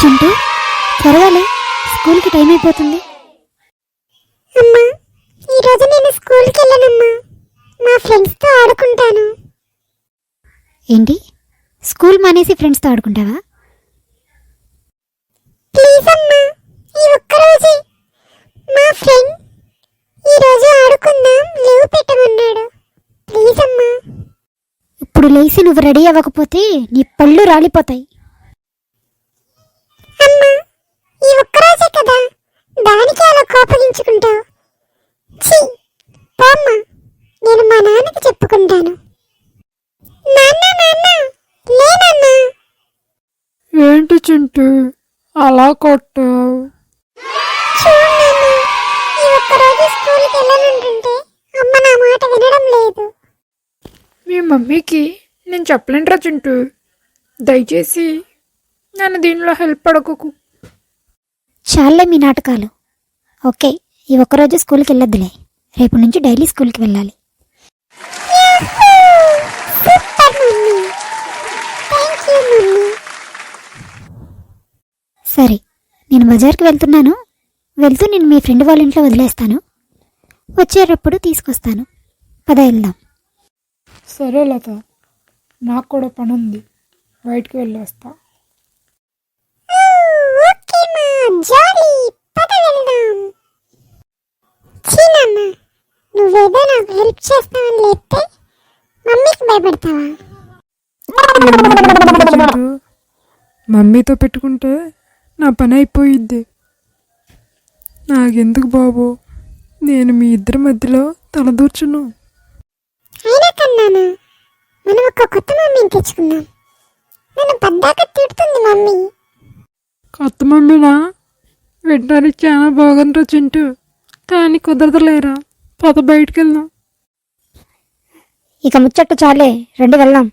చింటూ త్వరగా స్కూల్కి టైం అయిపోతుంది. అమ్మా, ఈరోజు నేను స్కూల్కి వెళ్ళనమ్మా, మా ఫ్రెండ్స్తో ఆడుకుంటాను. ఏంటి, స్కూల్ మానేసి ఫ్రెండ్స్తో ఆడుకుంటావా? ప్లీజ్ అమ్మా, ఈ ఒక్కరోజే. మా ఫ్రెండ్ ఈరోజు ఆడుకుందాం లీవ్ పెట్టమన్నాడు. ప్లీజ్ అమ్మా. ఇప్పుడు లేచి నువ్వు రెడీ అవ్వకపోతే నీ పళ్ళు రాలిపోతాయి. అమ్మా, ఈ ఒక్కరోజే కదా, దానికి అలా కోపగించుకుంటావు. ఛీ, పోమ్మా, నేను మా నాన్నకి చెప్పుకుంటాను. నాన్న నాన్న, లేనన్నా. ఏంటి చింటూ అలా కొట్టావు? చూడు నాన్న, ఈ ఒక్కరోజు స్కూల్కి వెళ్ళనంటుంటే అమ్మ నా మాట వినడం లేదు. మీ మమ్మీకి నేను చెప్పలేనురా చింటూ, దయచేసి నన్ను దీనిలో హెల్ప్ అడగకు. చాలే మీ నాటకాలు. ఓకే, ఈ ఒక్కరోజు స్కూల్కి వెళ్ళొద్దులే, రేపు నుంచి డైలీ స్కూల్కి వెళ్ళాలి. Super mummy, thank you mummy. సరే, నేను బజార్కి వెళ్తున్నాను. వెళ్తూ నేను మీ ఫ్రెండ్ వాళ్ళ ఇంట్లో వదిలేస్తాను. వచ్చేటప్పుడు తీసుకొస్తాను. పద వెళ్దాం. సరే లత, నాకు కూడా పని ఉంది, బయటికి వెళ్ళొస్తా. ఓకే మా, జాలీ, పద వెళ్దాం. చీనమ్మ, నువ్వేదో నాకు హెల్ప్ చేస్తావని లేస్తే మమ్మీకి భయపడతావా? చింటూ, మమ్మీతో పెట్టుకుంటే నా పని అయిపోయిద్ది. నాకెందుకు బాబు, నేను మీ ఇద్దరి మధ్యలో తలదూర్చును. అయినా కన్నానా, మనం ఒక కొత్త మమ్మీని తెచ్చుకుందాం. నన్ను పద్దాక తిడుతుంది మమ్మీ. కొత్త మమ్మీనా? వినడానికి చాలా బాగుందిరా చింటూ, కానీ కుదరదులేరా. పద బయటికి వెళ్దాం. ఇక ముచ్చట్టు చాలే, రండి వెళ్దాం.